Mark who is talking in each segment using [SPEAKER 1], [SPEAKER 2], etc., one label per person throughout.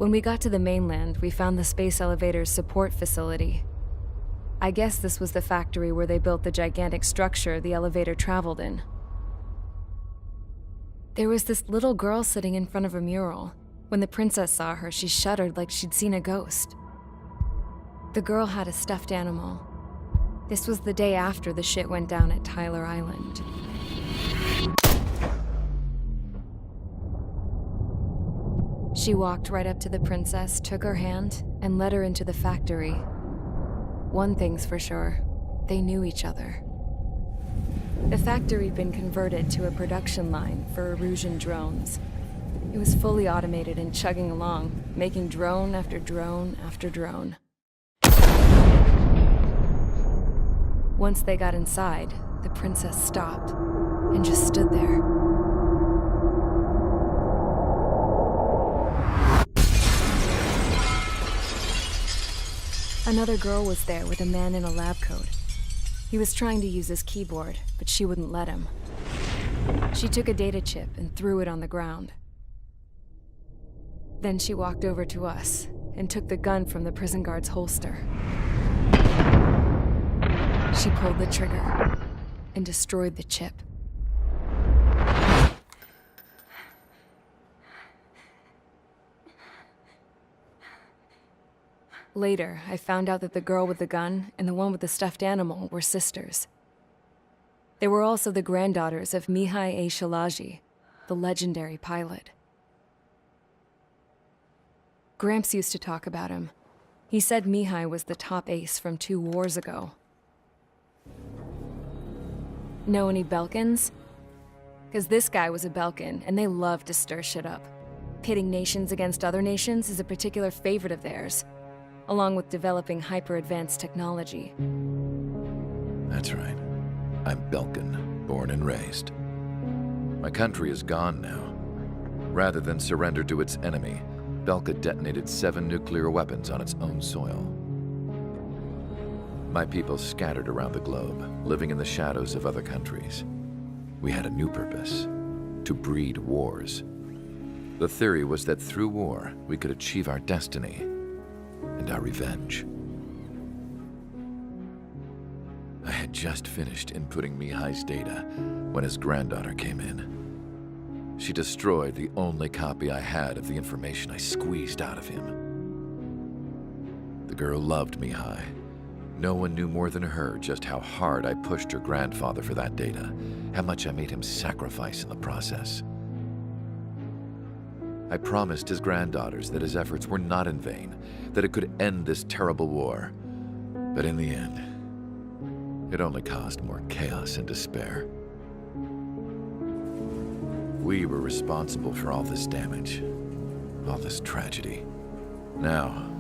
[SPEAKER 1] When we got to the mainland, we found the space elevator's support facility. I guess this was the factory where they built the gigantic structure the elevator traveled in. There was this little girl sitting in front of a mural. When the princess saw her, she shuddered like she'd seen a ghost. The girl had a stuffed animal. This was the day after the shit went down at Tyler Island. She walked right up to the princess, took her hand, and led her into the factory. One thing's for sure, they knew each other. The factory had been converted to a production line for Erusian drones. It was fully automated and chugging along, making drone after drone after drone. Once they got inside, the princess stopped and just stood there. Another girl was there with a man in a lab coat. He was trying to use his keyboard, but she wouldn't let him. She took a data chip and threw it on the ground. Then she walked over to us and took the gun from the prison guard's holster. She pulled the trigger and destroyed the chip. Later, I found out that the girl with the gun and the one with the stuffed animal were sisters. They were also the granddaughters of Mihai A. Shalaji, the legendary pilot. Gramps used to talk about him. He said Mihai was the top ace from 2 wars ago. Know any Belkans? Because this guy was a Belkan, and they love to stir shit up. Pitting nations against other nations is a particular favorite of theirs, along with developing hyper-advanced technology.
[SPEAKER 2] That's right. I'm Belkan, born and raised. My country is gone now. Rather than surrender to its enemy, Belka detonated 7 nuclear weapons on its own soil. My people scattered around the globe, living in the shadows of other countries. We had a new purpose: to breed wars. The theory was that through war, we could achieve our destiny and our revenge. I had just finished inputting Mihai's data when his granddaughter came in. She destroyed the only copy I had of the information I squeezed out of him. The girl loved Mihai. No one knew more than her just how hard I pushed her grandfather for that data, how much I made him sacrifice in the process. I promised his granddaughters that his efforts were not in vain, that it could end this terrible war. But in the end, it only caused more chaos and despair. We were responsible for all this damage, all this tragedy. Now,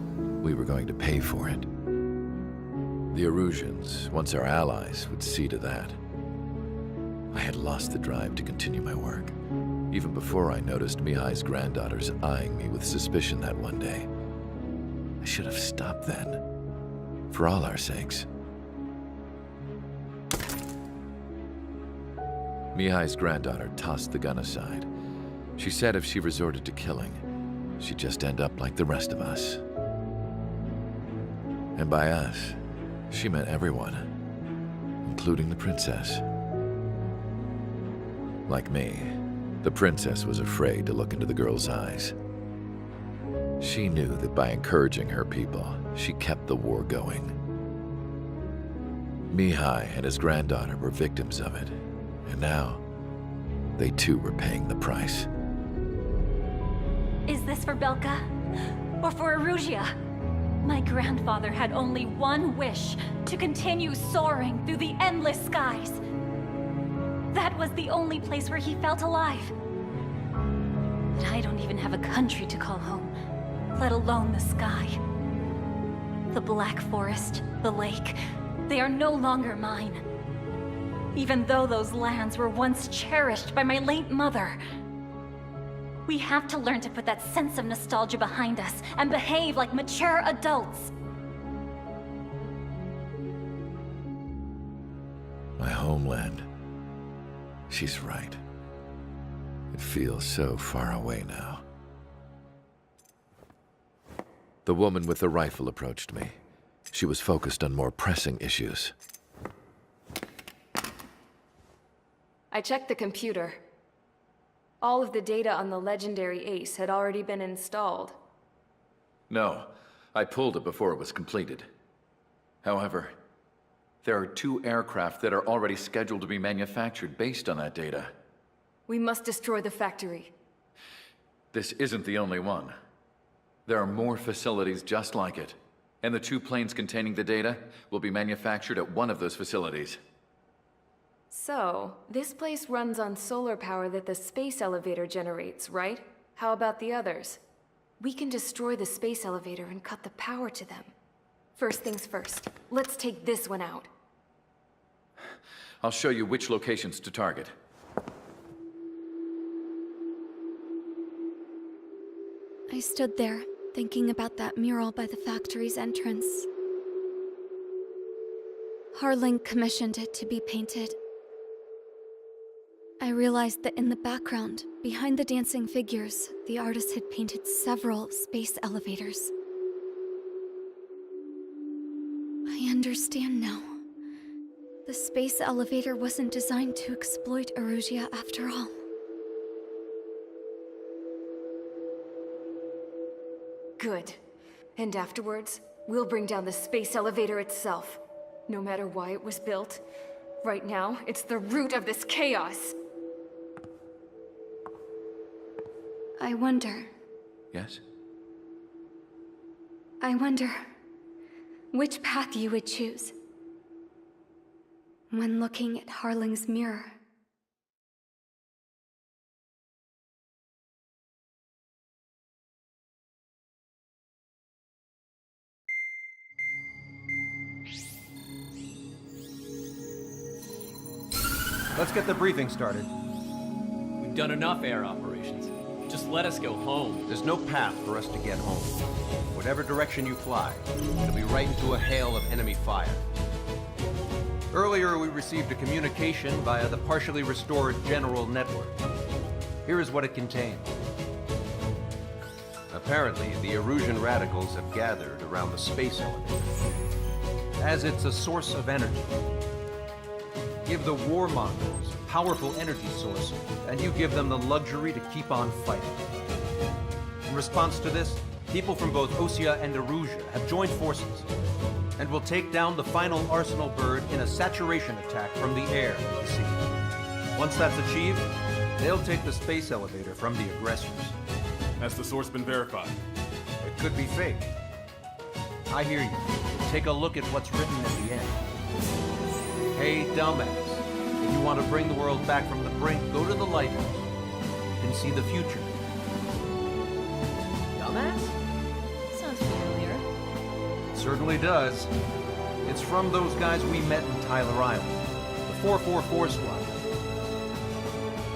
[SPEAKER 2] we were going to pay for it. The Erusians, once our allies, would see to that. I had lost the drive to continue my work, even before I noticed Mihai's granddaughters eyeing me with suspicion that one day. I should have stopped then, for all our sakes. Mihai's granddaughter tossed the gun aside. She said if she resorted to killing, she'd just end up like the rest of us. And by us, she meant everyone, including the princess. Like me, the princess was afraid to look into the girl's eyes. She knew that by encouraging her people, she kept the war going. Mihai and his granddaughter were victims of it. And now, they too were paying the price.
[SPEAKER 3] Is this for Belka? Or for Erusea? My grandfather had only one wish: to continue soaring through the endless skies. That was the only place where he felt alive. But I don't even have a country to call home, let alone the sky. The Black Forest, the lake, they are no longer mine. Even though those lands were once cherished by my late mother. We have to learn to put that sense of nostalgia behind us and behave like mature adults.
[SPEAKER 2] My homeland. She's right. It feels so far away now. The woman with the rifle approached me. She was focused on more pressing issues.
[SPEAKER 1] I checked the computer. All of the data on the legendary Ace had already been installed.
[SPEAKER 2] No, I pulled it before it was completed. However, there are 2 aircraft that are already scheduled to be manufactured based on that data.
[SPEAKER 1] We must destroy the factory.
[SPEAKER 2] This isn't the only one. There are more facilities just like it, and the 2 planes containing the data will be manufactured at one of those facilities.
[SPEAKER 1] So, this place runs on solar power that the space elevator generates, right? How about the others? We can destroy the space elevator and cut the power to them. First things first, let's take this one out.
[SPEAKER 2] I'll show you which locations to target.
[SPEAKER 4] I stood there, thinking about that mural by the factory's entrance. Harling commissioned it to be painted. I realized that in the background, behind the dancing figures, the artist had painted several space elevators. I understand now. The space elevator wasn't designed to exploit Erusea after all.
[SPEAKER 1] Good. And afterwards, we'll bring down the space elevator itself. No matter why it was built, right now, it's the root of this chaos.
[SPEAKER 4] I wonder
[SPEAKER 2] Yes?
[SPEAKER 4] which path you would choose when looking at Harling's mirror.
[SPEAKER 5] Let's get the briefing started.
[SPEAKER 6] We've done enough air operations. Just let us go home.
[SPEAKER 5] There's no path for us to get home. Whatever direction you fly, it'll be right into a hail of enemy fire. Earlier, we received a communication via the partially restored general network. Here is what it contained. Apparently, the Erusian radicals have gathered around the space elevator, as it's a source of energy. Give the warmongers a powerful energy source, and you give them the luxury to keep on fighting. In response to this, people from both Osea and Erusea have joined forces, and will take down the final Arsenal bird in a saturation attack from the air and the sea. Once that's achieved, they'll take the space elevator from the aggressors.
[SPEAKER 7] Has the source been verified?
[SPEAKER 5] It could be fake. I hear you. Take a look at what's written at the end. Hey, dumbass. If you want to bring the world back from the brink, go to the Lighthouse. You can see the future.
[SPEAKER 3] Dumbass? Sounds familiar.
[SPEAKER 5] It certainly does. It's from those guys we met in Tyler Island, the 444 Squad.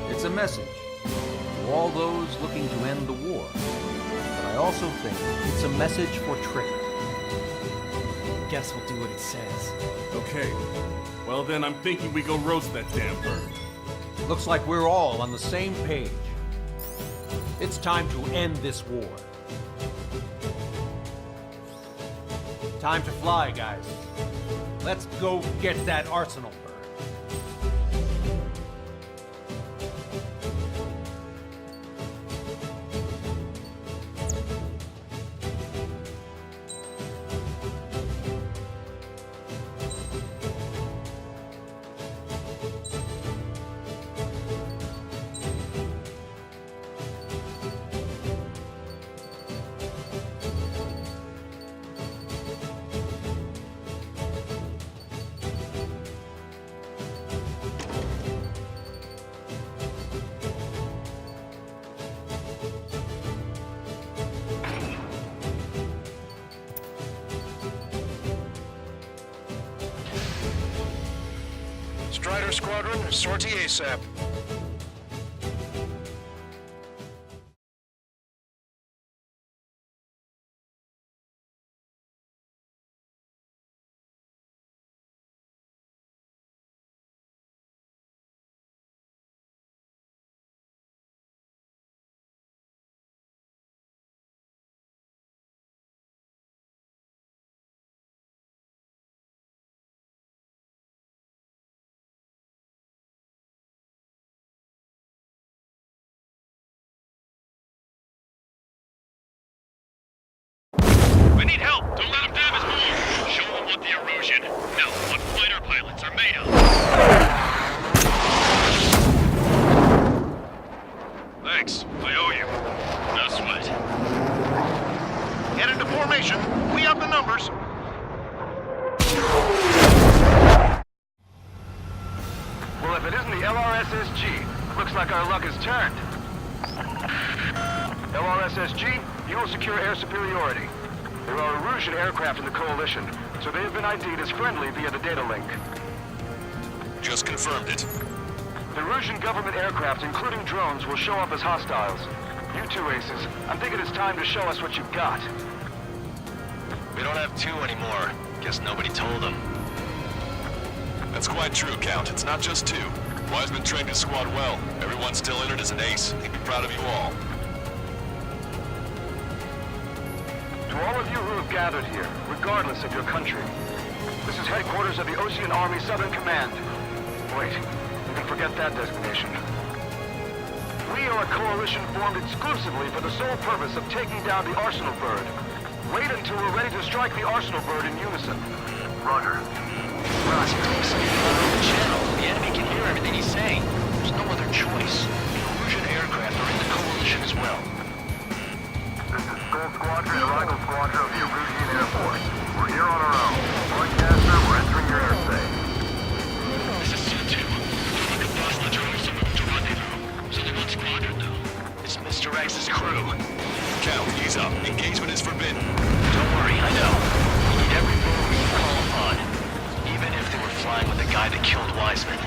[SPEAKER 5] It's a message to all those looking to end the war. But I also think it's a message for Trigger.
[SPEAKER 6] Guess we'll do what it says.
[SPEAKER 7] Okay. Well then, I'm thinking we go roast that damn bird.
[SPEAKER 5] Looks like we're all on the same page. It's time to end this war. Time to fly, guys. Let's go get that Arsenal bird.
[SPEAKER 8] Strider Squadron, sortie ASAP. Don't let them damage more! Show them what the Erusian, no, what fighter pilots are made of! Thanks, I owe you. No sweat. Get into formation. We have the numbers.
[SPEAKER 9] Well, if it isn't the LRSSG, looks like our luck has turned. LRSSG, you will secure air superiority. There are Erusian aircraft in the Coalition, so they have been ID'd as friendly via the data link.
[SPEAKER 8] Just confirmed it.
[SPEAKER 9] The Erusian government aircraft, including drones, will show up as hostiles. You two aces, I'm thinking it's time to show us what you've got.
[SPEAKER 8] We don't have two anymore. Guess nobody told them. That's quite true, Count. It's not just two. Wiseman trained his squad well. Everyone's still entered as an ace. He'd be proud of you all.
[SPEAKER 9] To all of you who have gathered here, regardless of your country, this is headquarters of the Ocean Army Southern Command. Wait, you can forget that designation. We are a coalition formed exclusively for the sole purpose of taking down the Arsenal Bird. Wait until we're ready to strike the Arsenal Bird in unison. Roger.
[SPEAKER 10] Roger, the channel. The enemy can hear everything he's saying. There's no other choice. The Erusian aircraft are in the coalition as well.
[SPEAKER 9] This is Skull Squadron and Rival Squadron of the Erusian Air Force. We're here on our own. Broadcaster, we're entering your airspace.
[SPEAKER 8] This is Su-2. We could bust the drone somewhere to rendezvous. It's only one squadron, though.
[SPEAKER 10] It's Mr. X's crew.
[SPEAKER 8] Count, ease up. Engagement is forbidden.
[SPEAKER 10] Don't worry, I know. We need every bird we can call upon. Even if they were flying with the guy that killed Wiseman.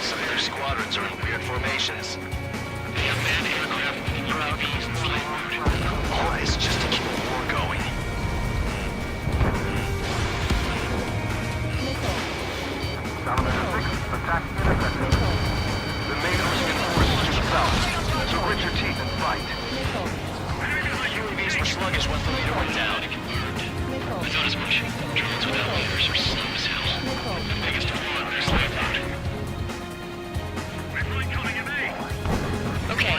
[SPEAKER 10] Some of their squadrons are in weird formations.
[SPEAKER 8] They have manned aircraft with UAVs in flight mode.
[SPEAKER 10] All this just to keep the war going.
[SPEAKER 9] Salamander 6, attack intercepted. The main Erusian force is to the south, so grit your teeth and fight.
[SPEAKER 10] UAVs were sluggish once the leader went down.
[SPEAKER 8] I thought as much. Drones without leaders are slow as hell. The biggest flaw in their slave mode.
[SPEAKER 11] Okay,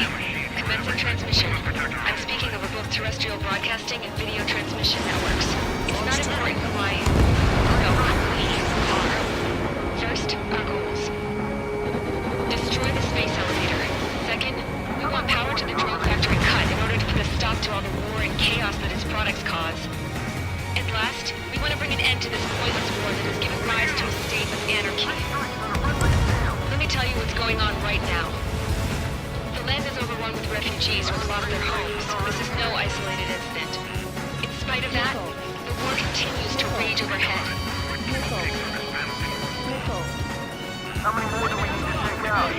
[SPEAKER 11] commencing transmission. I'm speaking over both terrestrial broadcasting and video transmission networks. It's not important why... No, we are. First, our goals. Destroy the space elevator. Second, we want power to the drone factory cut in order to put a stop to all the war and chaos that its products cause. And last, we want to bring an end to this pointless war that has given rise to a state of anarchy. Let me tell you what's going on right now. The land is overrun with refugees who have lost their homes. This is no isolated incident. In spite of that, the war continues to rage overhead.
[SPEAKER 9] How many more do we need to take out?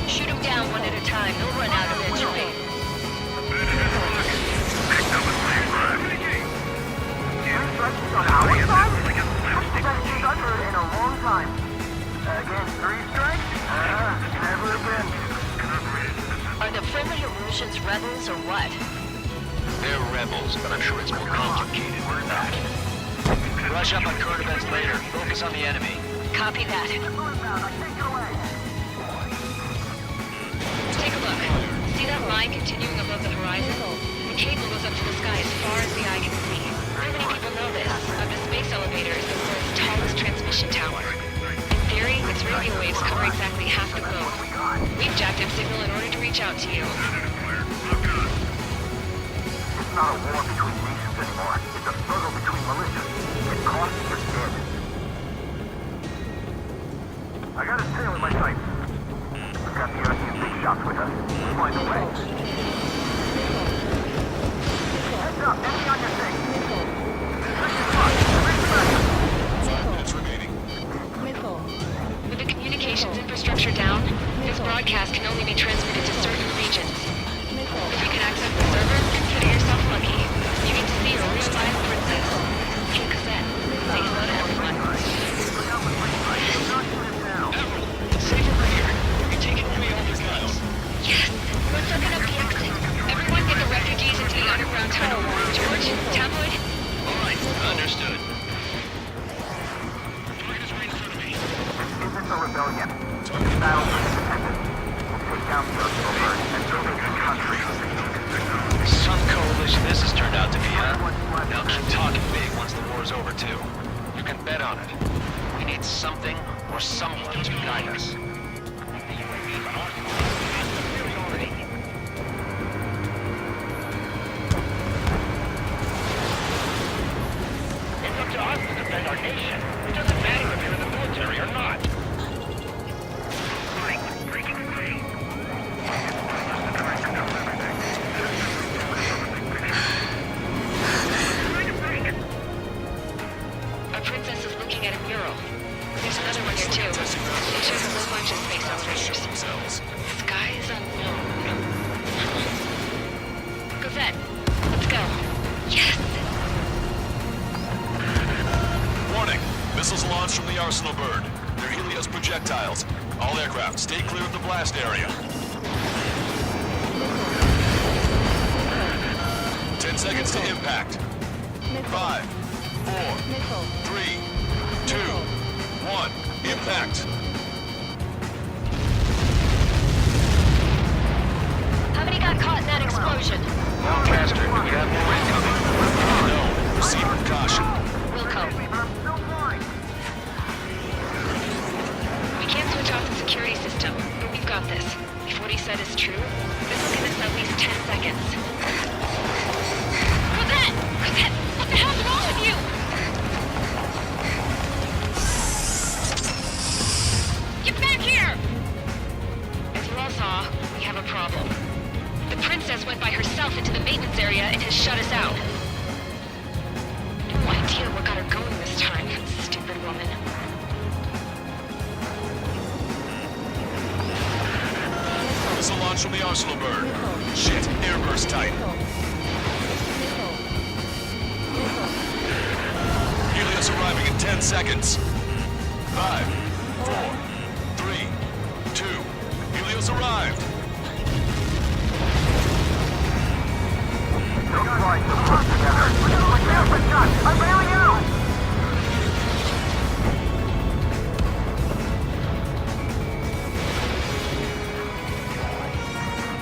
[SPEAKER 11] Shoot them down one at a time. They'll run out eventually.
[SPEAKER 9] On our side? That's the best news I've heard in a long time. Against 3 strikes? Never again.
[SPEAKER 11] Are the friendly Erusians rebels or what?
[SPEAKER 10] They're rebels, but I'm sure it's more complicated than that. Brush up on current events later. Focus on the enemy.
[SPEAKER 11] Copy that. Take a look. See that line continuing above the horizon? The cable goes up to the sky as far as the eye can see. Not many people know this, but the space elevator is the world's tallest transmission tower. In theory, its radio waves cover exactly half the globe. We've jacked its signal in order to reach out to you.
[SPEAKER 9] It's not a war between nations anymore. It's a struggle between militias. It costs us dead. I got his tail in my sights. We've got the European big shots with us. We'll find a way. Heads up, enemy on your thing.
[SPEAKER 8] Minutes remaining.
[SPEAKER 11] With the communications infrastructure down, this broadcast can only be transmitted to certain regions. If you can access the server, consider yourself lucky. You get to see a real live princess. Hey, Cosette, say hello to everyone.
[SPEAKER 10] Safe over here. You're taking away all these guns.
[SPEAKER 11] Yes, let's open up the exit. Everyone get the refugees into the underground tunnel. George,
[SPEAKER 10] too. You can bet on it. We need something or someone to guide us. The UAVs are superiority. It's up to us to defend our nation. It doesn't matter if you're in the military or not.
[SPEAKER 11] Our princess is looking at a mural. There's another one here too. It shows a whole bunch of space operators. Skies unknown. Cosette, let's go. Yes!
[SPEAKER 8] Warning! Missiles launched from the Arsenal bird. They're Helios projectiles. All aircraft, stay clear of the blast area. 10 seconds to impact. 5, 4, 3, 2, 1. Impact.
[SPEAKER 3] How many got caught in that explosion?
[SPEAKER 10] Lancaster, do we have more incoming?
[SPEAKER 8] No. Proceed with caution.
[SPEAKER 3] Wilco.
[SPEAKER 11] We can't switch off the security system, but we've got this. If what he said is true, this will give us at least 10 seconds. Cosette! Cosette! What the hell's wrong with you? Get back here! As you all saw, we have a problem. The princess went by herself into the maintenance area and has shut us out. No idea what got her going this time, stupid woman.
[SPEAKER 8] Missile launch from the Arsenal bird. Shit, airburst tight. Helios arriving in 10 seconds. 5, 4, 3, 2. Helios arrived.
[SPEAKER 9] I'm bailing out!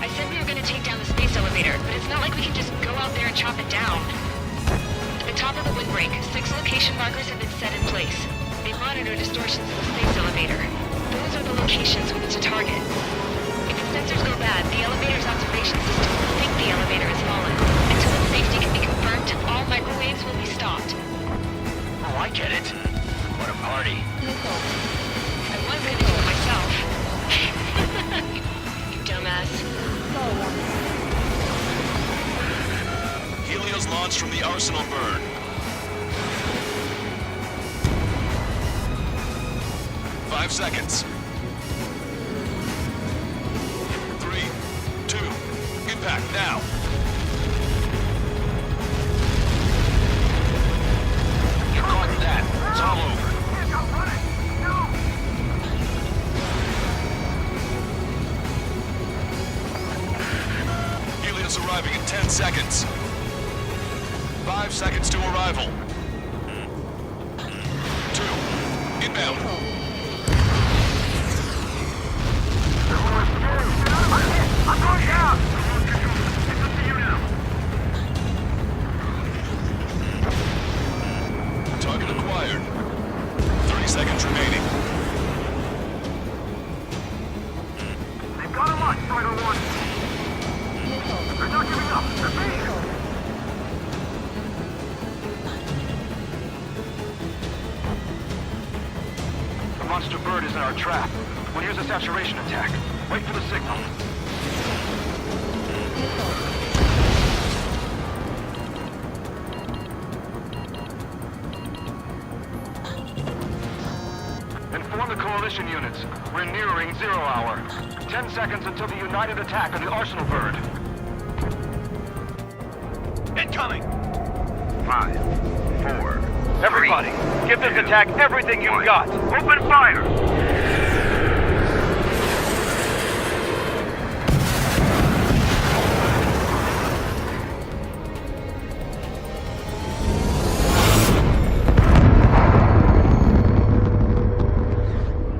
[SPEAKER 11] I said we were gonna take down the space elevator, but it's not like we can just go out there and chop it down. At the top of the windbreak, 6 location markers have been set in place. They monitor distortions of the space elevator. Those are the locations we need to target. If its sensors go bad, the elevator's observation system will think the elevator has fallen. Until its safety can be confirmed, all microwaves will be stopped.
[SPEAKER 10] Oh, I get it. What a party.
[SPEAKER 11] I was gonna do it myself. You dumbass.
[SPEAKER 8] Helios launched from the Arsenal bird. 5 seconds. 3, 2, impact now.
[SPEAKER 10] You caught that. It's all over.
[SPEAKER 8] Helios arriving in 10 seconds. 5 seconds to arrival. 2, inbound.
[SPEAKER 9] I'm going down!
[SPEAKER 8] Target acquired. 30 seconds remaining.
[SPEAKER 9] They've got him on, Strider 1. They're not giving up. They're beating us. The monster bird is in our trap. We'll use a saturation attack. Wait for the signal. Inform the coalition units. We're nearing 0 hour. 10 seconds until the united attack on the Arsenal bird.
[SPEAKER 10] Incoming!
[SPEAKER 9] 5, 4. Everybody, give this attack everything you've got. Open fire!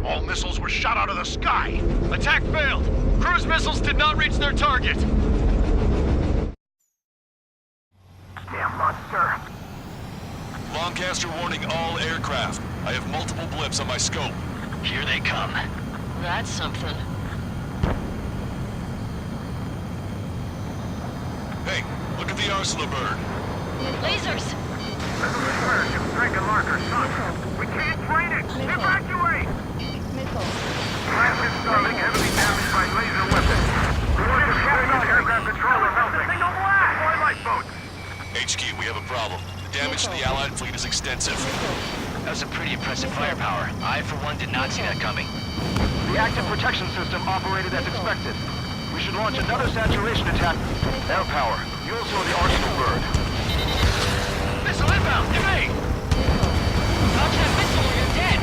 [SPEAKER 8] All missiles were shot out of the sky. Attack failed. Cruise missiles did not reach their target.
[SPEAKER 9] Damn monster.
[SPEAKER 8] Groundcaster warning all aircraft. I have multiple blips on my scope.
[SPEAKER 10] Here they come. That's something.
[SPEAKER 8] Hey, look at the arsenal bird.
[SPEAKER 3] Lasers!
[SPEAKER 9] This is the first. Drake and Larker, son. We can't train it! Evacuate! Transit Starling heavily damaged by laser weapons. Reports of captured aircraft controller melting. Signal blast! Deploy lifeboats!
[SPEAKER 8] HQ, we have a problem. The damage to the Allied fleet is extensive.
[SPEAKER 10] That was some pretty impressive firepower. I, for one, did not see that coming.
[SPEAKER 9] The active protection system operated as expected. We should launch another saturation attack. Air power. You also the arsenal bird.
[SPEAKER 10] Missile inbound! Get me! Dodge that missile or you're dead!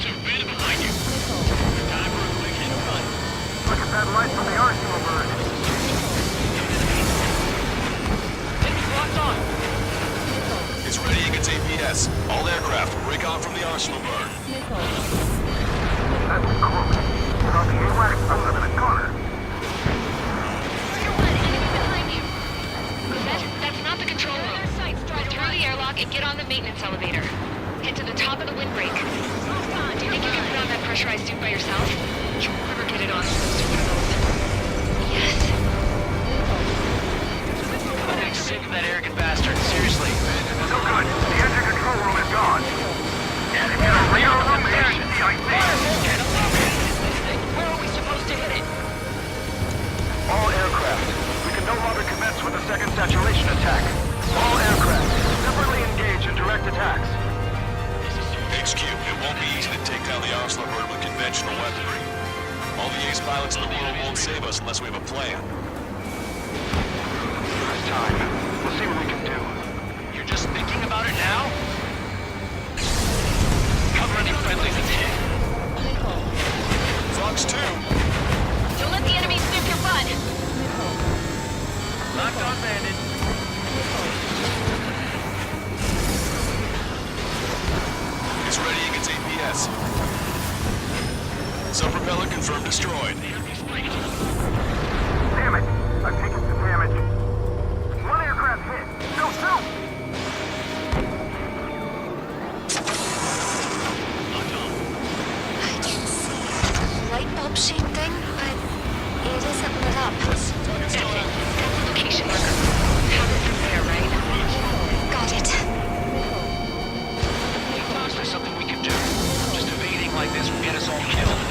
[SPEAKER 10] Two, right behind you. Time for a quick hit and run.
[SPEAKER 9] Look at that light from the arsenal bird.
[SPEAKER 10] Enemy's locked on.
[SPEAKER 8] It's ready against APS. All aircraft will break off from the arsenal bird.
[SPEAKER 9] That's close. But on the AWACS, I'm in a corner.
[SPEAKER 11] Fire 1, enemy behind you. That's not the control room. Go through the airlock and get on the maintenance elevator. Head to the top of the windbreak. Do you think you can put on that pressurized suit by yourself? You'll never get it on close to one of those. Yes.
[SPEAKER 10] I'm getting sick of that arrogant bastard. Seriously.
[SPEAKER 9] No good. The engine control room is gone. And if you're real illumination,
[SPEAKER 10] Where are we supposed to hit it?
[SPEAKER 9] all aircraft. We can no longer commence with a second saturation attack. All aircraft, separately engage in direct attacks.
[SPEAKER 8] HQ, it won't be easy to take down the arsenal bird with conventional weaponry. All the ace pilots in the world won't save us unless we have a plan.
[SPEAKER 9] It's time. We'll see what we can do.
[SPEAKER 10] You're just thinking about it now? Cover any friendlies that's hit.
[SPEAKER 8] Fox 2!
[SPEAKER 3] Don't let the enemy sniff your butt!
[SPEAKER 10] Locked on bandit.
[SPEAKER 8] It's ready against APS. Sub-propeller confirmed destroyed.
[SPEAKER 9] Damn it! I've taken some damage. One aircraft hit. No, two!
[SPEAKER 11] I can see a light bulb shaped thing, but it isn't lit up. That's it. Location marker. Have it from there, right? Got it.
[SPEAKER 10] Lighthouse, there's something we can do. Just evading like this will get us all killed.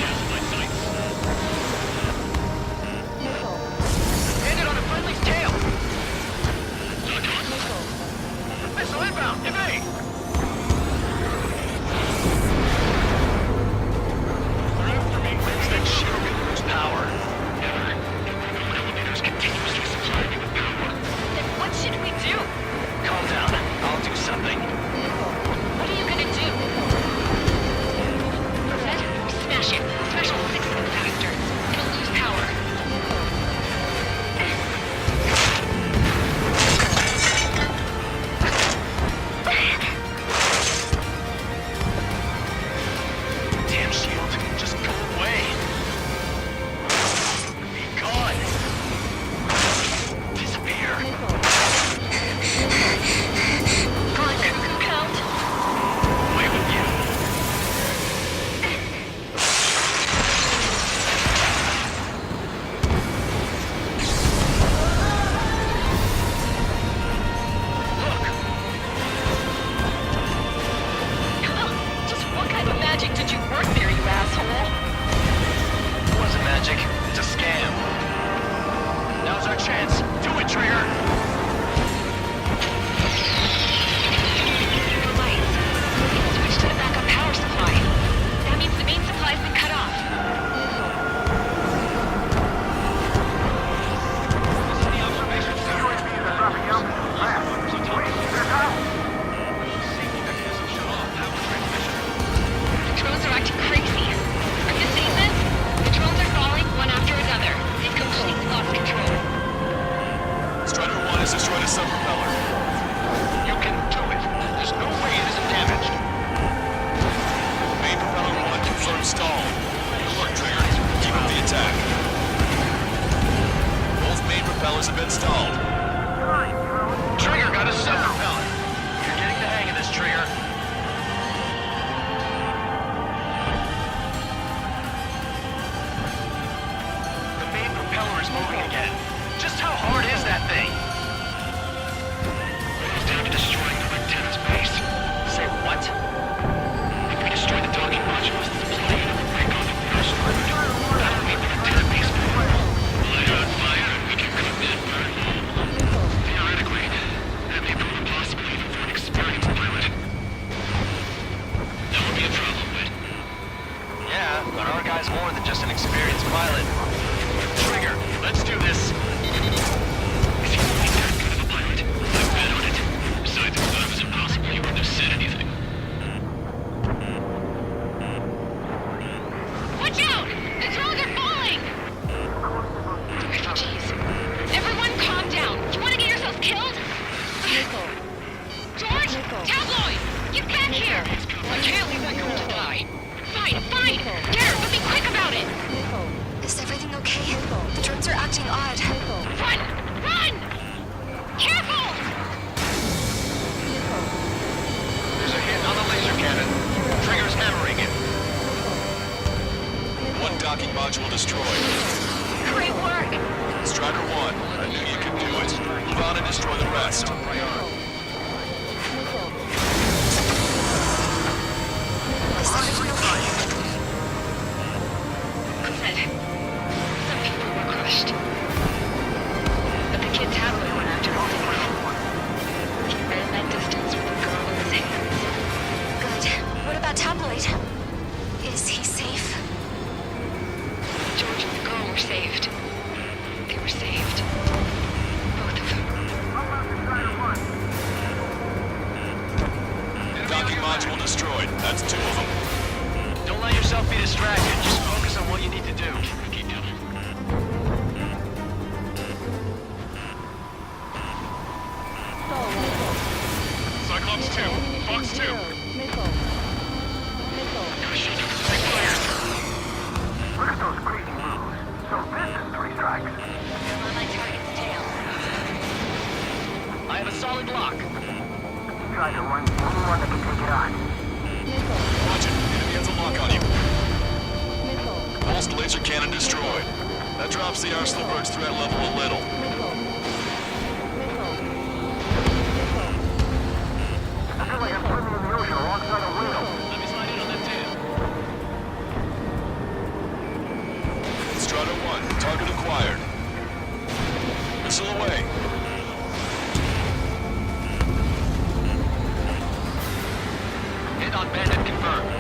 [SPEAKER 10] Landed on a friendly's tail. Missile inbound. Evade. They're after me. When's that ship gonna lose power? Never. Elevators continuously supply me with power.
[SPEAKER 3] Then what should we do?
[SPEAKER 10] Calm down. I'll do something.
[SPEAKER 3] What are you gonna do?
[SPEAKER 11] Perfect. Smash it. Special 6 faster. It'll lose power. George? Tabloid! Get back here! I can't leave that girl to die. Fine, fine! Get her, but be quick about it!
[SPEAKER 4] Is everything okay? The drones are acting odd.
[SPEAKER 11] Run! Run! Careful!
[SPEAKER 5] There's a hit on the laser cannon. Trigger's hammering it.
[SPEAKER 8] One docking module destroyed.
[SPEAKER 11] Great work!
[SPEAKER 8] Strider 1, I knew you could do it. Move on and destroy the rest.
[SPEAKER 4] Is everything okay?
[SPEAKER 11] Good. Some people were crushed. But the kid Tabloid went after all the way. He ran that distance with a girl in his hands.
[SPEAKER 4] Good. What about Tabloid? Is he safe?
[SPEAKER 11] George and the girl were saved. They were saved. Both of them.
[SPEAKER 8] Docking module destroyed. That's 2 of them.
[SPEAKER 10] Don't let yourself be distracted. Just focus on what you need to do. Keep doing it.
[SPEAKER 8] Cyclops 2, Fox 2.
[SPEAKER 9] Look at those crazy moves. So this is 3 strikes.
[SPEAKER 11] On my target's tail.
[SPEAKER 10] I have a solid lock.
[SPEAKER 9] Strider 1, the only one that can take it on.
[SPEAKER 8] Watch it. Enemy has a lock on you. Pulsed laser cannon destroyed. That drops the Arsenal Bird's threat level a little.
[SPEAKER 9] I feel like I'm swimming in the ocean alongside a whale.
[SPEAKER 10] Let me slide in on that tail.
[SPEAKER 8] Strider 1, target acquired. Missile away.
[SPEAKER 10] Hit on bandit confirmed.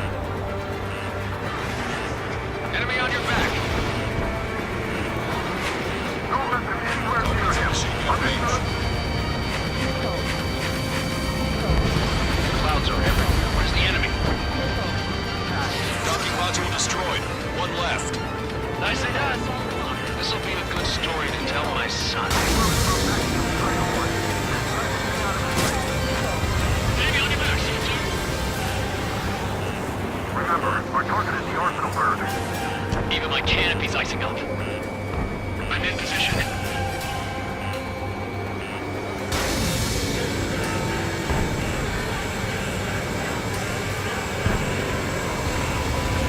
[SPEAKER 10] Enemy on your back.
[SPEAKER 9] Don't let them anywhere near
[SPEAKER 8] Target's
[SPEAKER 9] him.
[SPEAKER 8] machine gun range.
[SPEAKER 10] Clouds are everywhere. Where's the enemy?
[SPEAKER 8] Docking module destroyed. 1 left.
[SPEAKER 10] Nicely done. This'll be a good story to tell my son. Enemy on your back, soldier.
[SPEAKER 9] Remember, our target is the Arsenal Bird.
[SPEAKER 10] Even my canopy's icing up. I'm in position.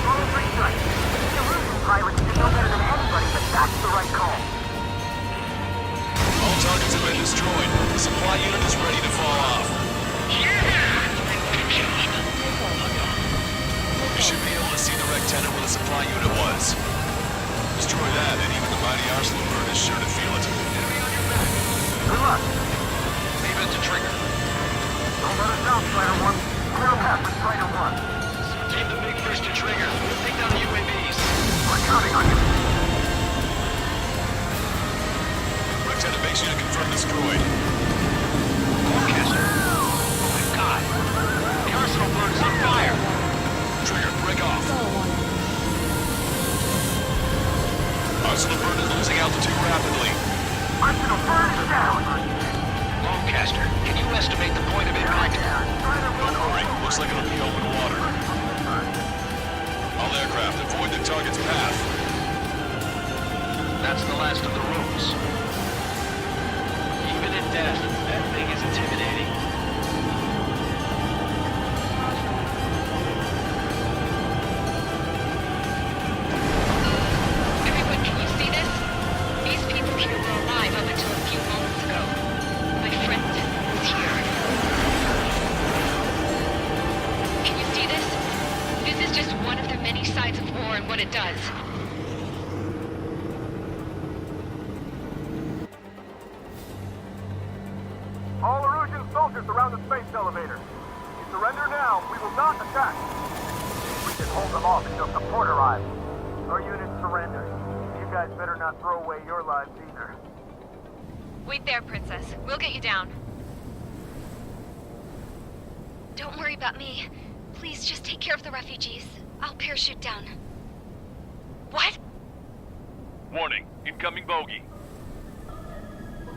[SPEAKER 9] All 3 strikes. The Russian pilots should know better than anybody that that's the right call.
[SPEAKER 8] All targets have been destroyed. The supply unit is ready to fall off. You should be able to see the rectangle where the supply unit was. Destroy that, and even the mighty Arsenal Bird is sure to feel it.
[SPEAKER 10] Enemy on your back.
[SPEAKER 9] Good luck.
[SPEAKER 10] Leave it to Trigger.
[SPEAKER 9] Don't let us down, Strider 1. Clear a path for Strider 1.
[SPEAKER 10] Take the big fish to Trigger. We'll take down the UAVs.
[SPEAKER 9] We're counting on you.
[SPEAKER 8] Lieutenant, make sure to confirm destroyed.
[SPEAKER 10] Forecaster. Oh my god. The Arsenal Bird is on fire.
[SPEAKER 8] Trigger, break off. Arsenal Bird is losing altitude rapidly.
[SPEAKER 9] Arsenal Bird is down.
[SPEAKER 10] Longcaster, can you estimate the point of impact?
[SPEAKER 8] Don't worry, looks like it'll be open water. All aircraft, avoid the target's path.
[SPEAKER 10] That's the last of the rooms. Even in death, that thing is intimidating.
[SPEAKER 11] Everyone, can you see this? These people here were alive up until a few moments ago. My friend was here. Can you see this? This is just one of the many sides of war and what it does.
[SPEAKER 9] All Erusian soldiers around the space elevator. You surrender now, we will not attack. We can hold them off until support arrives. Our unit surrenders. You guys better not throw away your lives either.
[SPEAKER 11] Wait there, Princess. We'll get you down. Don't worry about me. Please just take care of the refugees. I'll parachute down. What?
[SPEAKER 8] Warning, incoming bogey.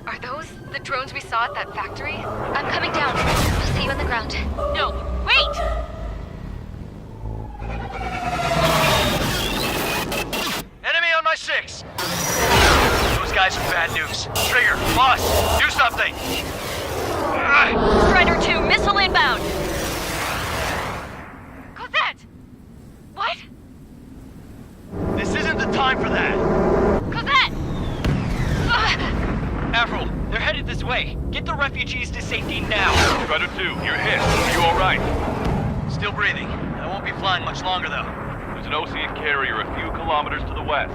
[SPEAKER 11] Are those the drones we saw at that factory? I'm coming inbound. No, wait!
[SPEAKER 10] Enemy on my 6! Those guys are bad news. Trigger, boss, do something!
[SPEAKER 11] Strider 2, missile inbound! Cosette! What?
[SPEAKER 10] This isn't the time for that!
[SPEAKER 11] Cosette!
[SPEAKER 10] Avril, they're headed this way. Get the refugees to safety now.
[SPEAKER 8] Strider 2, you're hit. Are you alright?
[SPEAKER 10] Still breathing. I won't be flying much longer, though.
[SPEAKER 8] There's an Osea carrier a few kilometers to the west.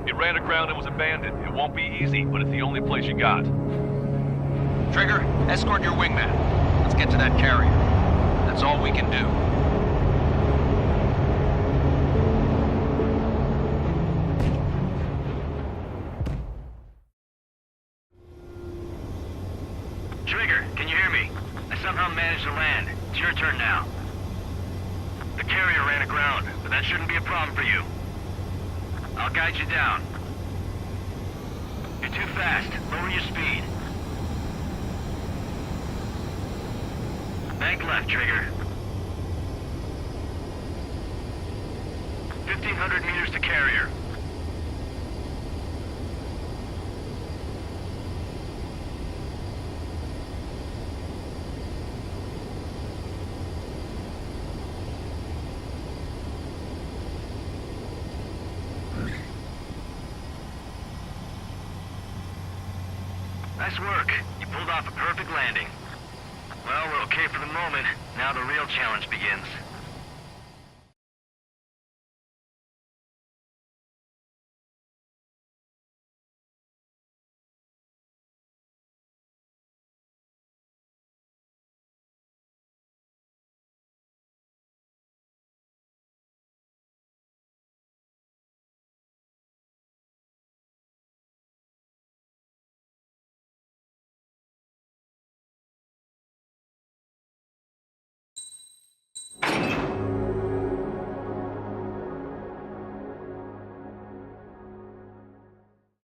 [SPEAKER 8] It ran aground and was abandoned. It won't be easy, but it's the only place you got.
[SPEAKER 5] Trigger, escort your wingman. Let's get to that carrier. That's all we can do.
[SPEAKER 9] Trigger, can you hear me? I somehow managed to land. It's your turn now. The carrier ran aground, but that shouldn't be a problem for you. I'll guide you down. You're too fast. Lower your speed. Bank left, Trigger. 1,500 meters to carrier. Nice work. You pulled off a perfect landing. Well, we're okay for the moment. Now the real challenge begins.